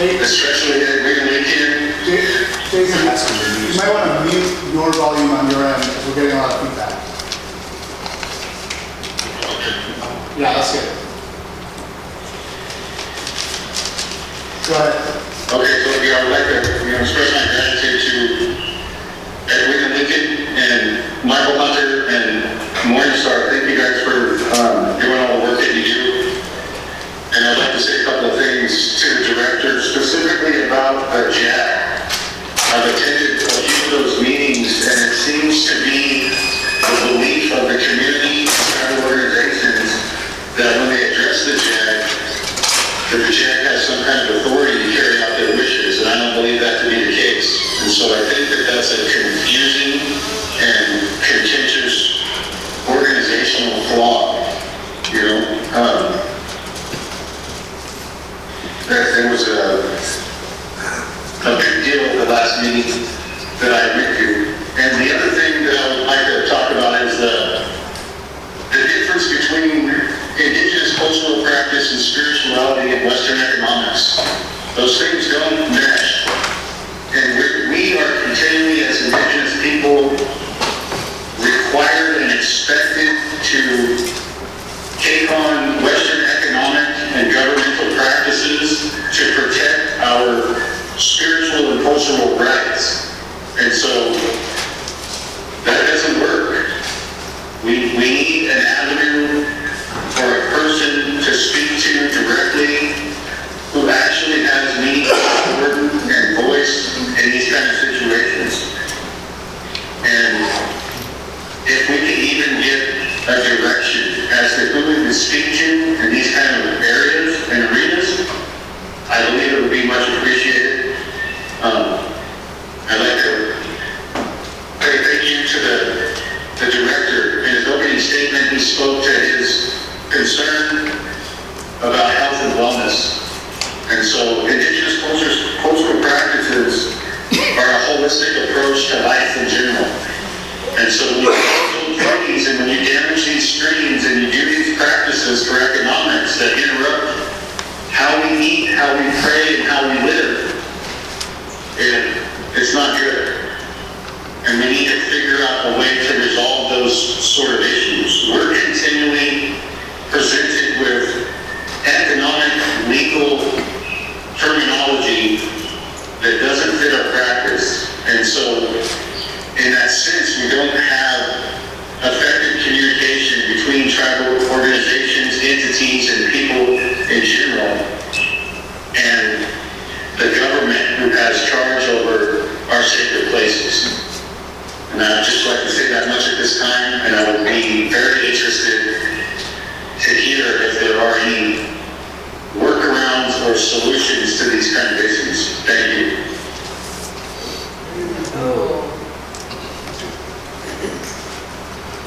especially at Lincoln. Jason, you might want to mute your volume on your end because we're getting a lot of feedback. Yeah, that's good. Go ahead. Okay, so I would like to express my gratitude to Edwin Lincoln and Michael Hunter and Morningstar. Thank you guys for doing all the work that you do. And I'd like to say a couple of things to the director, specifically about JAG. I've attended a few of those meetings, and it seems to be the belief of the community and tribal organizations that when they address the JAG, that the JAG has some kind of authority to carry out their wishes, and I don't believe that to be the case. And so I think that that's a confusing and contentious organizational flaw. There was a big deal at the last meeting that I went to. And the other thing that I would like to talk about is the difference between indigenous cultural practice and spirituality and Western economics. Those things don't mesh. And we are continually, as indigenous people, required and expected to take on Western economic and governmental practices to protect our spiritual and cultural rights. And so that doesn't work. We need an avenue for a person to speak to directly who actually has meaningful support and voice in these kind of situations. And if we can even get a direction as to who we can speak to in these kind of areas and arenas, I believe it would be much appreciated. I'd like to say thank you to the director. In his opening statement, he spoke to his concern about health and wellness. And so indigenous cultural practices are a holistic approach to life in general. And so when you build druggies and when you damage these streams and you do these practices for economics that interrupt how we eat, how we pray, and how we live, it's not good. And we need to figure out a way to resolve those sort of issues. We're continually presented with economic, legal terminology that doesn't fit our practice. And so, in that sense, we don't have effective communication between tribal organizations, entities, and people in general, and the government who has charge over our sacred places. And I'd just like to say that much at this time, and I would be very interested to hear if there are any workarounds or solutions to these kind of issues. Thank you.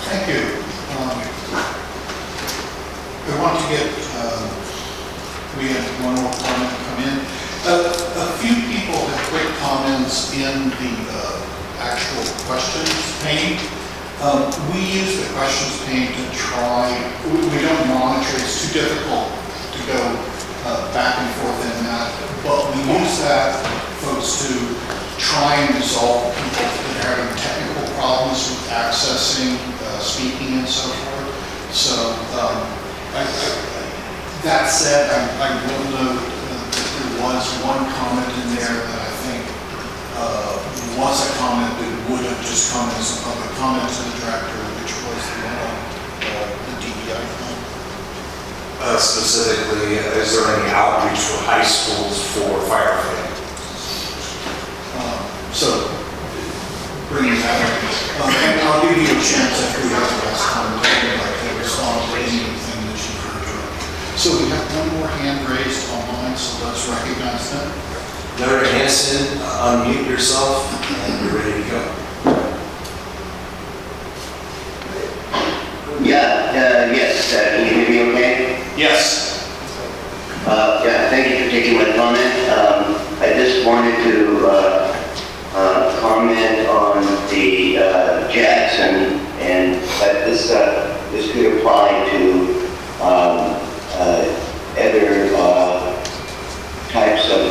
Thank you. I want to get, we had one more comment come in. A few people have quick comments in the actual questions pane. We use the questions pane to try, we don't monitor, it's too difficult to go back and forth in that, but we use that, folks, to try and resolve people that are having technical problems with accessing, speaking, and so forth. So, that said, I will note that there was one comment in there that I think was a comment that would have just come as a public comment to the director, which was the one on the DEI fund. Specifically, is there any outreach for high schools for firefighting? So, bringing that up, and I'll give you a chance after we have the last comment to respond to anything that you've heard. So we have one more hand raised online, so let's recognize them. Larry Hanson, unmute yourself and you're ready to go. Yes, can you hear me okay? Yes. Yeah, thank you for taking my comment. I just wanted to comment on the Jackson, and this could apply to other types of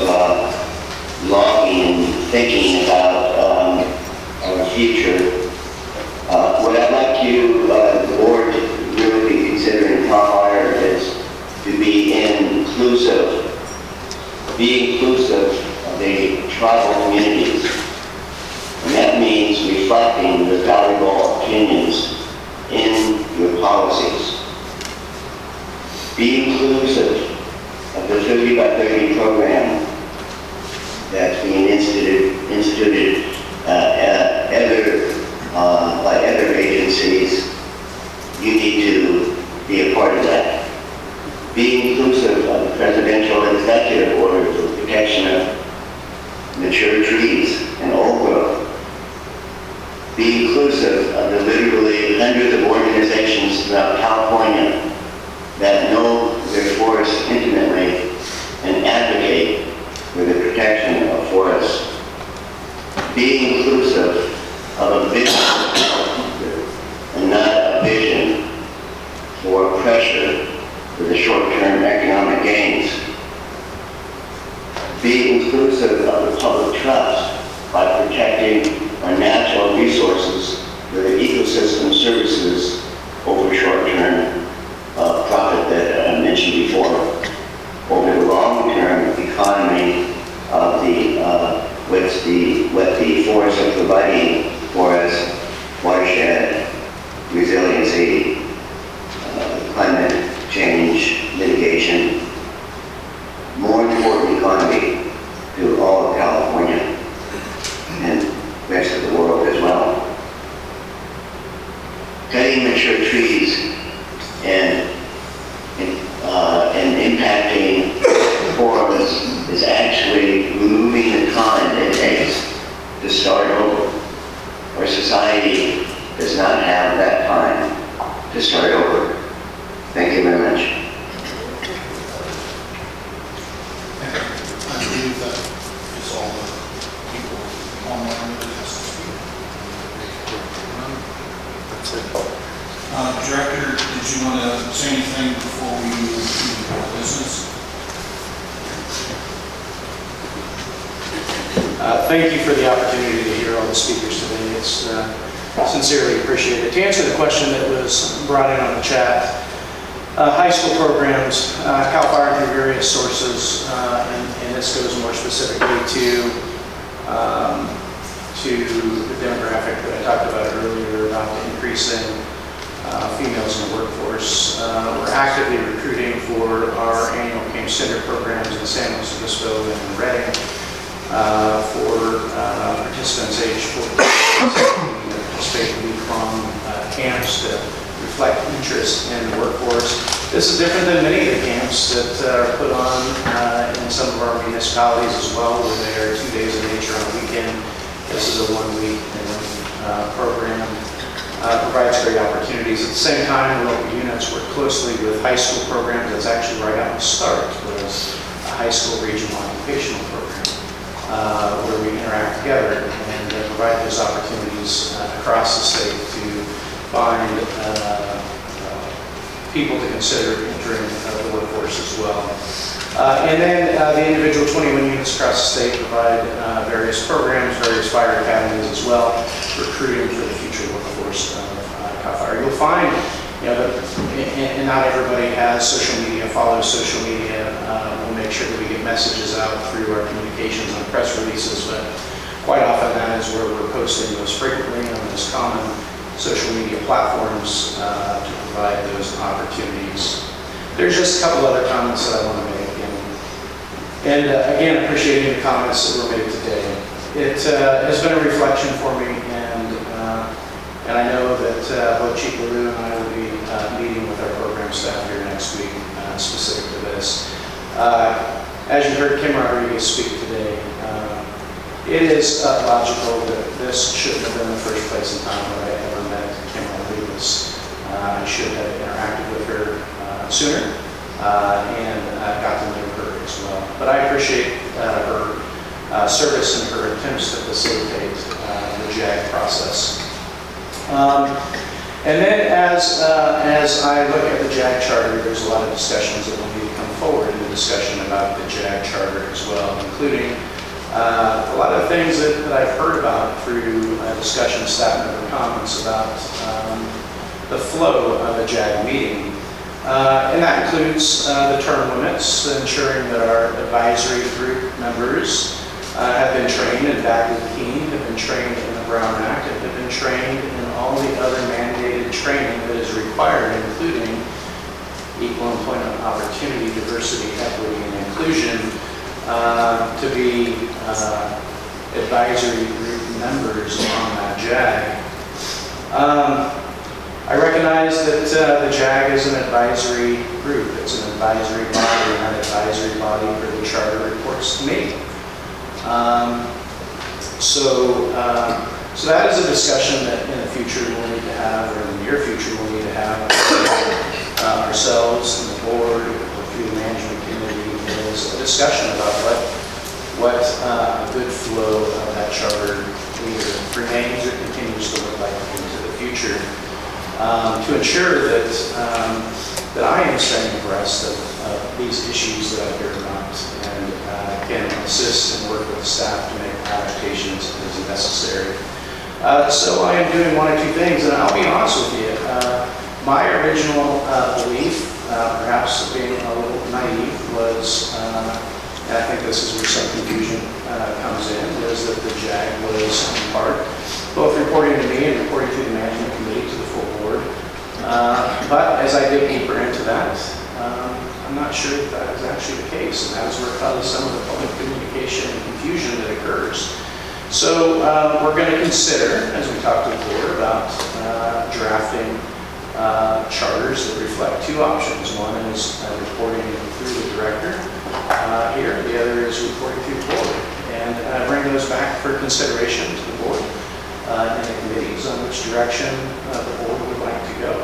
Be inclusive of the tribal communities. And that means reflecting the valuable opinions in your policies. Be inclusive of the 30 by 30 program that's being instituted by other agencies. You need to be a part of that. Be inclusive of the presidential executive order for protection of mature trees and old growth. Be inclusive of the literally hundreds of organizations throughout California that know their forests intimately and advocate for the protection of forests. Be inclusive of a vision and not a vision for pressure for the short-term economic gains. Be inclusive of the public trust by protecting our natural resources for the ecosystem services over short-term profit that I mentioned before. Over the long-term economy of what the forests are providing for us, watershed, resiliency, climate change mitigation, more important economy to all of California and the rest of the world as well. Cutting mature trees and impacting forests is actually removing the time it takes to start over. Our society does not have that time to start over. Thank you very much. I believe that is all the people online that has to speak. That's it. Director, did you want to say anything before we move to our business? Thank you for the opportunity to hear all the speakers today. It's sincerely appreciated. To answer the question that was brought in on the chat, high school programs, CAL FIRE through various sources, and this goes more specifically to the demographic that I talked about earlier about increasing females in the workforce. We're actively recruiting for our annual Camp Cinder programs in San Luis Obispo and Redding for participants age 14 to participate in week-long camps to reflect interest in the workforce. This is different than many of the camps that are put on in some of our municipalities as well, where they are 2 days of nature on a weekend. This is a 1 week program. Provides great opportunities. At the same time, local units work closely with high school programs. That's actually right out of the start was a high school regional occupational program where we interact together and provide those opportunities across the state to find people to consider entering the workforce as well. And then the individual 21 units across the state provide various programs, various fire academies as well, recruiting for the future workforce of CAL FIRE. You'll find, and not everybody has social media, follows social media. We'll make sure that we get messages out through our communications and press releases, but quite often that is where we're posting most frequently on those common social media platforms to provide those opportunities. There's just a couple other comments that I want to make. And again, appreciating the comments that were made today. It has been a reflection for me, and I know that both Chief LaRue and I will be meeting with our program staff here next week specific to this. As you heard Kim Rodriguez speak today, it is logical that this shouldn't have been the first place in time where I ever met Kim Rodriguez. I should have interacted with her sooner and got to know her as well. But I appreciate her service and her attempts to facilitate the JAG process. And then as I look at the JAG charter, there's a lot of discussions that will need to come forward in the discussion about the JAG charter as well, including a lot of things that I've heard about through discussion, staff member comments about the flow of a JAG meeting. And that includes the term limits, ensuring that our advisory group members have been trained in Bagley-Keene, have been trained in the Brown Act, and have been trained in all the other mandated training that is required, including equal employment opportunity, diversity, equity, and inclusion, to be advisory group members on that JAG. I recognize that the JAG is an advisory group. It's an advisory body, and that advisory body for the charter reports to me. So that is a discussion that in the future we'll need to have, or in the near future we'll need to have ourselves and the board, or through the management committee, is a discussion about what a good flow of that charter either remains or continues to look like into the future, to ensure that I am staying abreast of these issues that I hear about, and can assist and work with the staff to make adaptations as necessary. So I am doing one or two things, and I'll be honest with you. My original belief, perhaps being a little naive, was, and I think this is where some confusion comes in, was that the JAG was in part both reporting to me and reporting to the management committee, to the full board. But as I dig deeper into that, I'm not sure if that is actually the case, and that is where probably some of the public communication and confusion that occurs. So we're going to consider, as we talk to the board, about drafting charters that reflect two options. One is reporting through the director here, the other is reporting through the board, and bring those back for consideration to the board and the committees on which direction the board would like to go.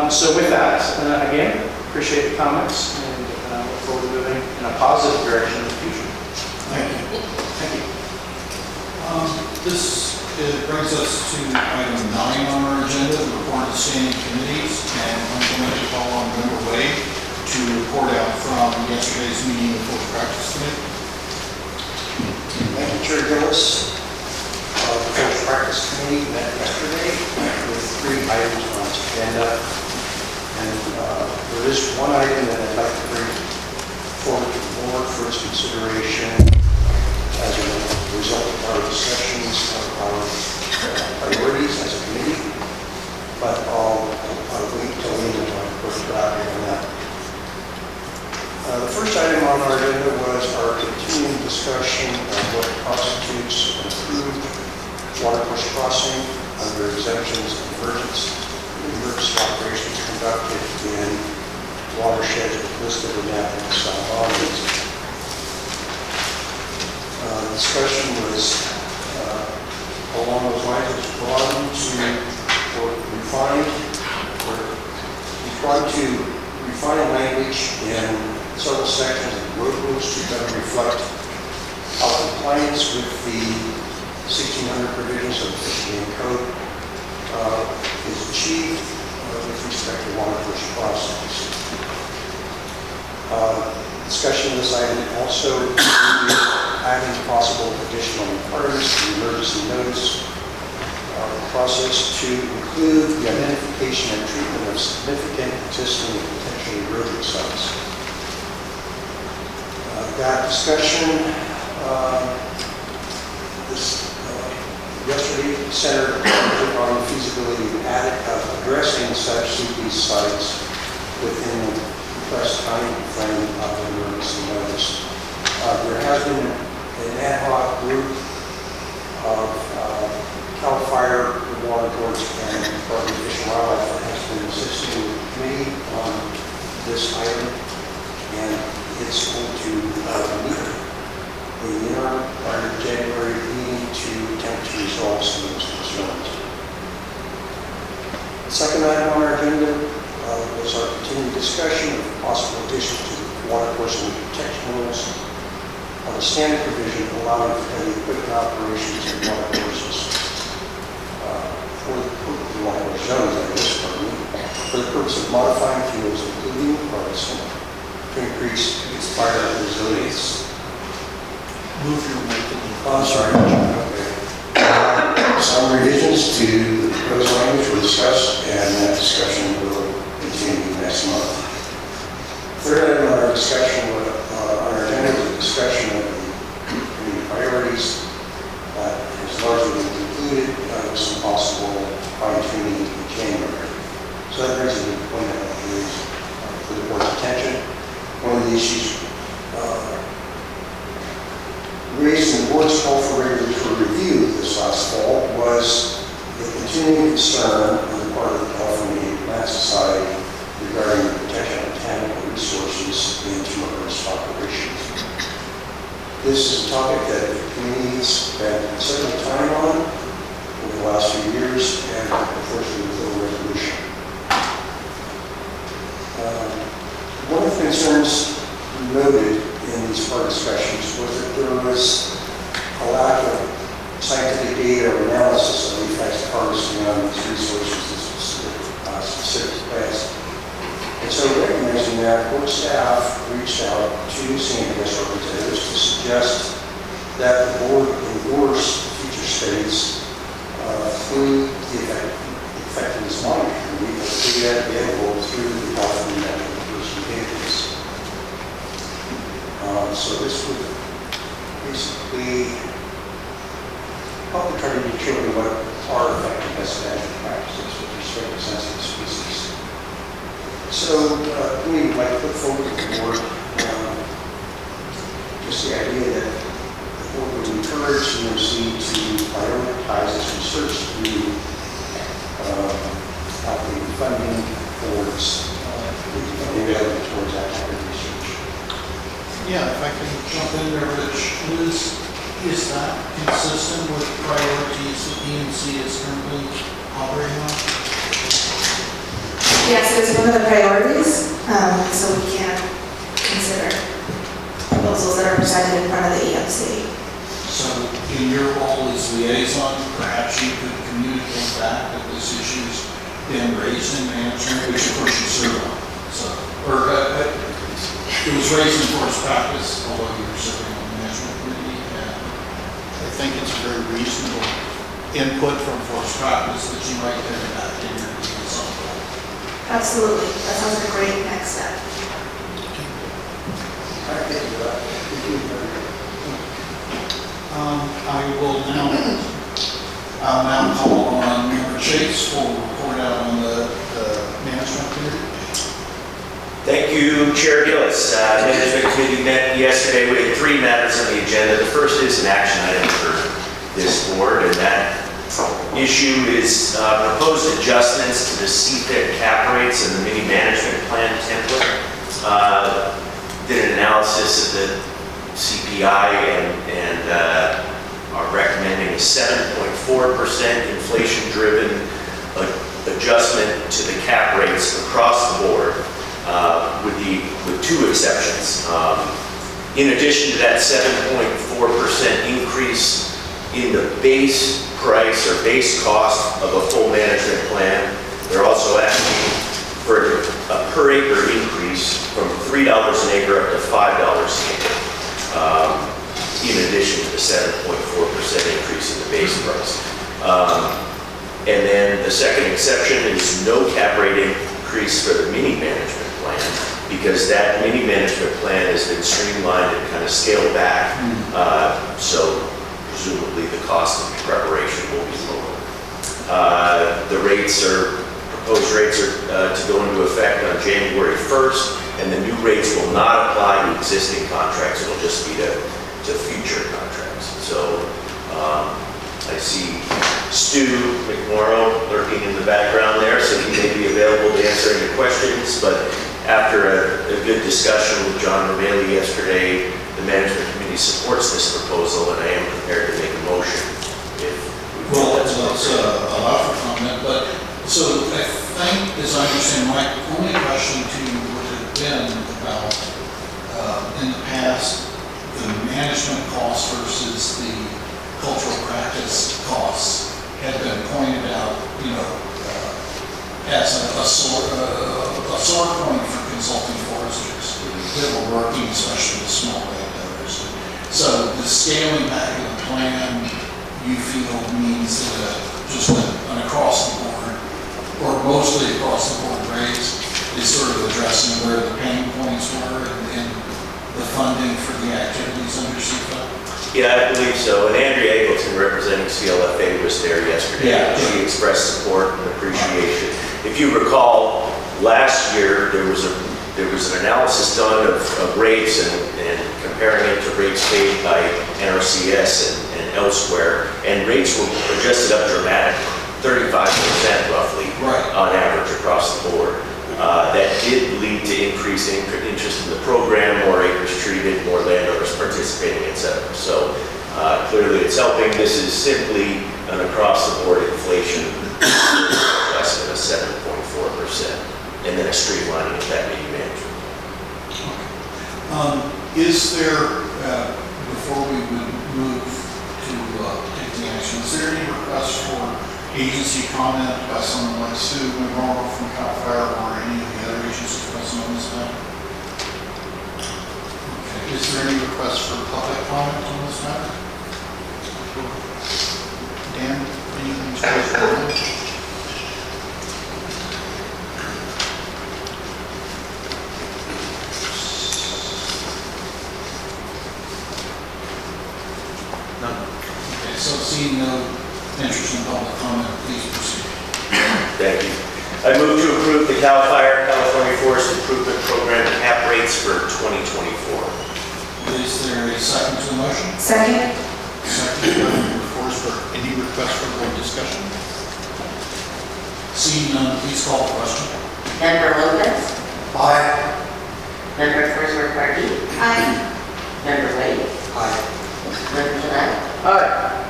So with that, again, appreciate the comments, and look forward to moving in a positive direction in the future. Thank you. Thank you. This brings us to item 9 on our agenda, the report of standing committees, and I'm going to call on Member Wade to report out from yesterday's meeting of the Full Practice Committee. Thank you, Chair Gillis. The Full Practice Committee met yesterday with 3 items on its agenda, and there is one item that I'd like to bring forward to the board for its consideration as a result of our discussions of our priorities as a committee, but I'll wait until we get to our on that. The first item on our agenda was our continuing discussion of what constitutes an approved watercourse crossing under exemptions and emergency operations conducted in watersheds listed in that boundaries. The discussion was along those lines. It was broadened or refined, or we tried to refine language in several sections of the road rules to better reflect how compliance with the 1600 provisions of the Michigan Code is achieved with respect to watercourse crossings. Discussion of this item also included adding possible additional requirements to the emergency notice process to include the identification and treatment of significant existing and potentially eroded sites. That discussion yesterday centered on the feasibility of addressing such CP sites within the compressed time frame of the emergency notice. There has been an ad hoc group of CAL FIRE, the Water Boards, and Department of Fish and Wildlife that has been assisting the committee on this item, and it's going to meet in the interim prior to January meeting to attempt to resolve some of those concerns. The second item on our agenda was our continued discussion of possible addition to the watercourse and protection rules on the standard provision allowing for heavy equipment operations in watercourses for the watercourse zones, for the purpose of modifying fuels, including harvesting, to increase its fire resilience. Move your mic. I'm sorry. Okay. Some revisions to the proposed language were discussed, and that discussion will continue next next month. Third item on our discussion, on our agenda, was a discussion of the priorities has largely been concluded with some possible fine-tuning in January. So that brings me to the point I want to raise for the board's attention. One of the issues raised in the board's call for regulatory review this last fall was the continuing concern on the part of the California Plant Society regarding the protection of botanical resources in tourist operations. This is a topic that the community has spent considerable time on over the last few years, and unfortunately with no resolution. One of the concerns noted in these part discussions was that there was a lack of scientific data or analysis of the effects of harvesting on these resources in specific plants. And so recognizing that, board staff reached out to CNPS representatives to suggest that the board endorse future studies through the effectiveness monitoring. We have data available through the California Natural Diversity Database. So this would basically help to try to determine what are effective best management practices with respect to sensitive species. So we would like to put forward to the board just the idea that the board would encourage CMC to prioritize its research through allocating funding towards available towards that type of research. Yeah, if I can jump in there, Rich, is that consistent with priorities that EMC is currently operating on? Yes, it's one of the priorities, so we can consider proposals that are presented in front of the EMC. So in your role as liaison, perhaps you could communicate back that this issue's been raised in management, which of course you serve on. So, it was raised in forest practice, although you were serving on the management committee. And I think it's a very reasonable input from forest practice that you might get back in your liaison role. Absolutely, that sounds like a great next step. I'll now call on Member Chase for a report out on the management committee. Thank you, Chair Gillis. Management Committee met yesterday. We had 3 matters on the agenda. The first is an action item for this board, and that issue is proposed adjustments to the CFIC cap rates and the mini management plan template. Did an analysis of the CPI and are recommending a 7.4% inflation-driven adjustment to the cap rates across the board. With 2 exceptions. In addition to that 7.4% increase in the base price or base cost of a full management plan, they're also asking for a per acre increase from $3 an acre up to $5 an acre, in addition to the 7.4% increase in the base price. And then the second exception is no cap rate increase for the mini management plan, because that mini management plan has been streamlined and kind of scaled back, so presumably the cost of preparation will be lower. The proposed rates are to go into effect on January 1st, and the new rates will not apply to existing contracts. It'll just be to future contracts. So I see Stu McMorrow lurking in the background there, so he may be available to answer any questions. But after a good discussion with John Romali yesterday, the management committee supports this proposal, and I am prepared to make a motion. Well, let's allow for comment. But so I think, as I understand, my only question to you would have been about in the past the management costs versus the cultural practice costs had been pointed out, as a sore point for consulting foresters that were working, especially with small landowners. So the scaling back of the plan, you feel, means that just an across the board, or mostly across the board raise? is sort of addressing where the pain points were and the funding for the activities under CFA? Yeah, I believe so. And Andrea Eagleton, representing CLFA, was there yesterday. Yeah. She expressed support and appreciation. If you recall, last year there was an analysis done of rates and comparing it to rates paid by NRCS and elsewhere, and rates were adjusted up dramatically, 35% roughly, Right. on average across the board. That did lead to increased interest in the program, more acres treated, more landowners participating, et cetera. So clearly it's helping. This is simply an across-the-board inflation estimate of 7.4%, and then a streamlining of that meeting management. Is there, before we would move to take the action, is there any request for agency comment by someone like Sue Monroe from CAL FIRE or any of the other agencies present on this matter? Okay. Is there any request for public comment on this matter? Dan, anything special? Okay, so seeing no interest in public comment, please proceed. Thank you. I move to approve the CAL FIRE California Forest Improvement Program cap rates for 2024. Is there a second to the motion? Second? Second by Member Forsberg. Any request for board discussion? Seeing none, please call the question. Member Lopez. Aye. Member Forsberg Markey. Aye. Member Wade. Aye. Member Janai. Aye.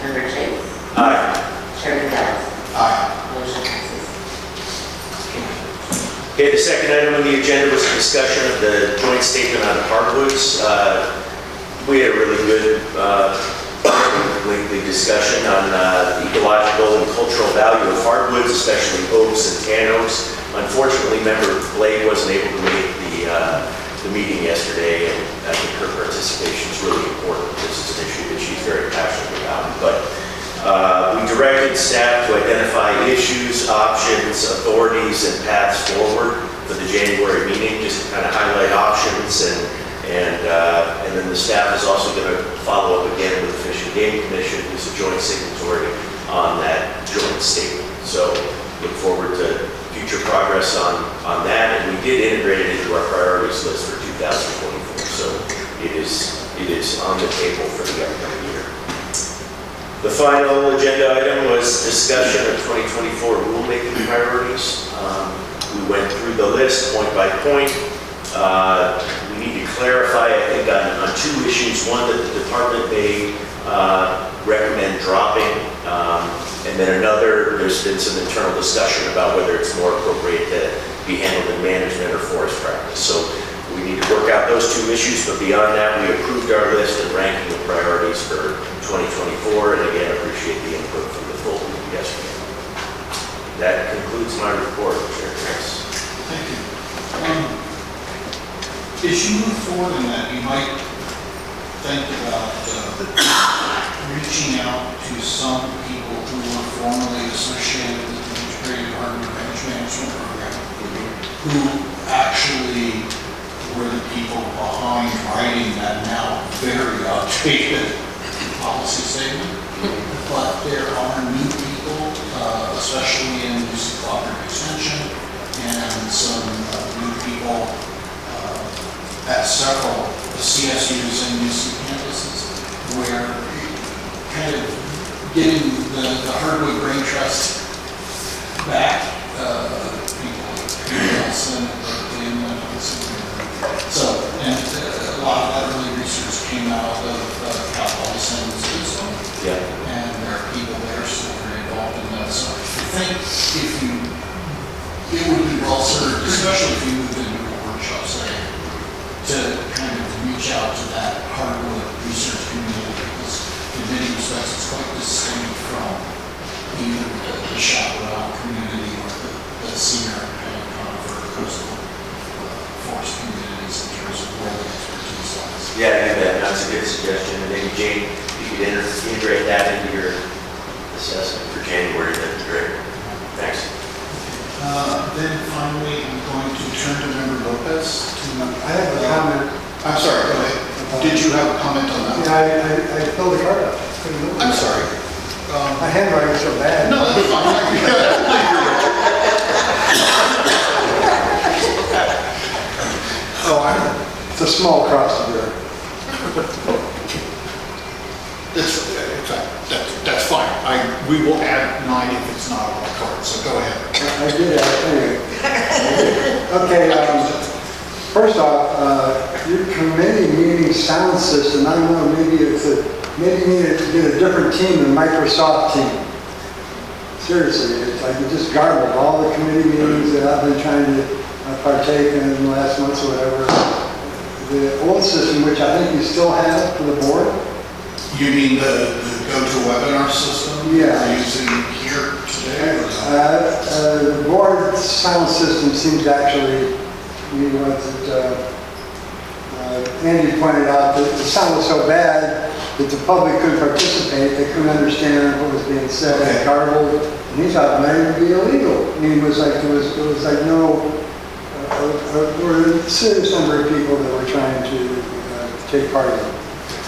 Member Chase. Aye. Chairman Dallas. Aye. Motion passes. Okay, the second item on the agenda was a discussion of the joint statement on hardwoods. We had a really good, lengthy discussion on the ecological and cultural value of hardwoods, especially oaks and tan oaks. Unfortunately, Member Blake wasn't able to make the meeting yesterday, and I think her participation is really important. This is an issue that she's very passionate about. But we directed staff to identify issues, options, authorities, and paths forward for the January meeting, just to kind of highlight options, and then the staff is also going to follow up again with the Fish and Game Commission, who's a joint signatory on that joint statement. So look forward to future progress on that, and we did integrate it into our priorities list for 2024. So it is on the table for the upcoming year. The final agenda item was discussion of 2024 rulemaking priorities. We went through the list point by point. We need to clarify, I think, on two issues. One, that the department may recommend dropping, and then another, there's been some internal discussion about whether it's more appropriate to be handled in management or forest practice. So we need to work out those two issues, but beyond that, we approved our list and ranking of priorities for 2024, and again, appreciate the input from the full group yesterday. That concludes my report, Chair Chris. Thank you. As you move forward in that, you might think about reaching out to some people who were formerly associated with the Integrated Hardwood Management Program, who actually were the people behind writing that now very outdated policy statement. But there are new people, especially in Music Cooperative Extension, and some new people at several CSUs and UC campuses, where kind of getting the Hardwood Brain Trust back, people else and so, and a lot of that early research came out of Cal Poly San Luis, Yeah. and there are people there still very involved in that. So I think it would be well served, especially if you move into a workshop setting, to kind of reach out to that hardwood research community, because in many respects it's quite distinct from either the chaparral community or the cedar and conifer coastal forest communities in terms of where the expertise lies. Yeah, I think that's a good suggestion. And maybe Jane, you could integrate that into your assessment for January. That'd be great. Thanks. Then finally, I'm going to turn to Member Lopez to... I have a comment. I'm sorry, go ahead. Did you have a comment on that? Yeah, I filled the card out. Couldn't move it. I'm sorry. My handwriting's so bad. No, that's fine. It's a small cross to bear. That's fine. We will add 9 if it's not on the card, so go ahead. I did that, anyway. Okay, first off, your committee meeting sound system, I don't know, maybe you need to get a different team than Microsoft team. Seriously, it's like you just garbled all the committee meetings that I've been trying to partake in the last months or whatever. The old system, which I think you still have for the board. You mean the GoToWebinar system? Yeah. We're using here today? Or not? The board sound system seems to actually, Andy pointed out that the sound was so bad that the public couldn't participate, they couldn't understand what was being said, Okay. garbled, and he thought it might be illegal. I mean, it was like there were a serious number of people that were trying to take part in it.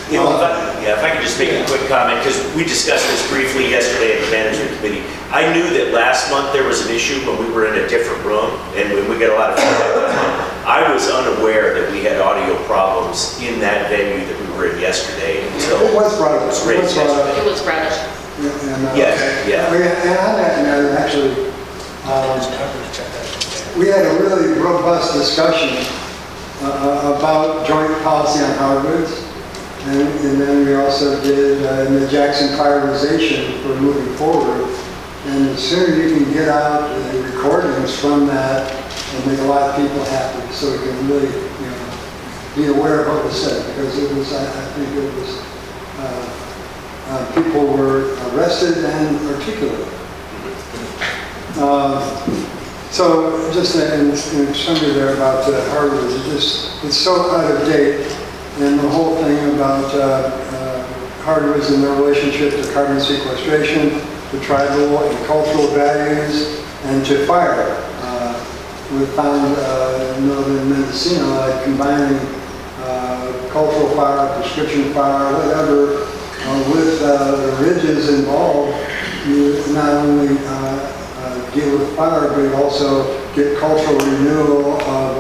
You know, if I could just make a quick comment, because we discussed this briefly yesterday at the management committee. I knew that last month there was an issue when we were in a different room, and we got a lot of feedback. I was unaware that we had audio problems in that venue that we were in yesterday until It was brought up. it was raised yesterday. It was brownish. Yeah. And on that matter, actually, we had a really robust discussion about joint policy on hardwoods. And then we also did in the Jackson prioritization for moving forward. And the sooner you can get out the recordings from that, it'll make a lot of people happy. So we can really, be aware of what was said, because it was, I think it was, people were arrested and articulate. So just in summary there about hardwoods, it's so out of date. And the whole thing about hardwoods and their relationship to carbon sequestration, to tribal and cultural values, and to fire. We found in northern Mendocino, like combining cultural fire, prescription fire, whatever, with the ridges involved, you not only deal with fire, but you also get cultural renewal of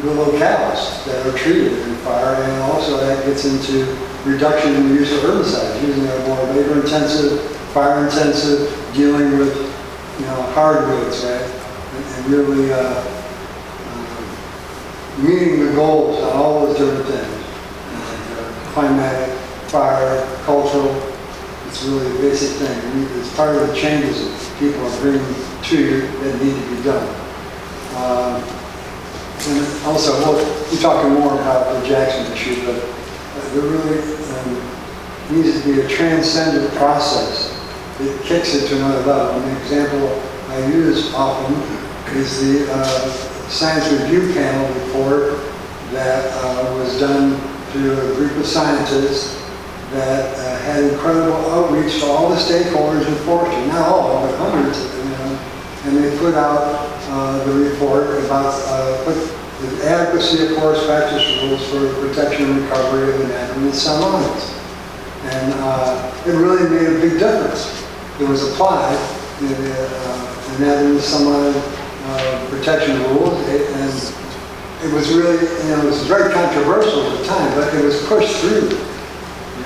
the locales that are treated in fire, and also that gets into reduction in the use of herbicides, using a more labor-intensive, fire-intensive, dealing with, hardwoods, right? And really meeting the goals on all those different things. Climatic, fire, cultural, it's really a basic thing. It's part of the changes that people are bringing to you that need to be done. And also, we'll be talking more about the Jackson issue, but there really needs to be a transcendent process that kicks it to another level. An example I use often is the science review panel report that was done to a group of scientists that had incredible outreach to all the stakeholders in forestry, not all, but hundreds of them, and they put out the report about the adequacy of forest practice rules for protection and recovery of inanimate salmonids. And it really made a big difference. It was applied, the inanimate salmonid protection rules, and it was really, it was very controversial at the time, but it was pushed through.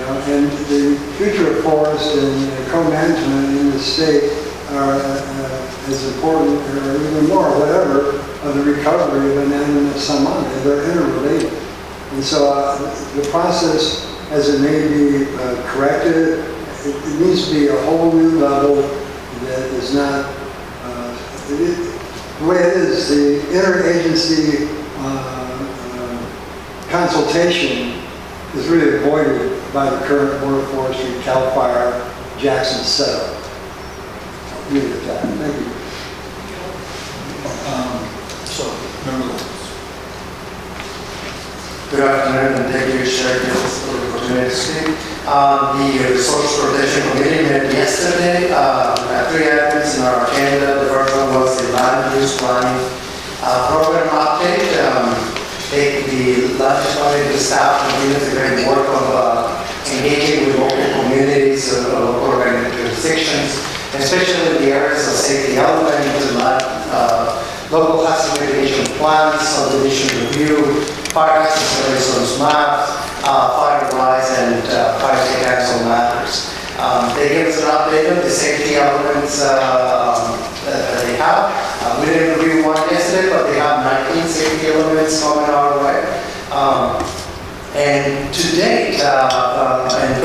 And the future of forest and co-management in the state are as important, or even more, whatever, of the recovery of inanimate salmonid. They're interrelated. And so the process, as it may be corrected, it needs to be a whole new level that is not, the way it is, the interagency consultation is really avoided by the current Board of Forestry, CAL FIRE, Jackson setup. I'll leave it at that. Thank you. So, Member Lopez. Good afternoon, and thank you, Chair, for the opportunity to speak. The Resource Protection Committee met yesterday. We had 3 items in our agenda. The first one was the land use planning program update. The land use planning staff continues the great work of engaging with local communities, local organizations, especially in the areas of safety element, local hazard mitigation plans, subdivision review, fire access resource maps, fire rights, and fire safety council matters. They gave us an update of the safety elements that they have. We didn't review one yesterday, but they have 19 safety elements coming our way. And to date,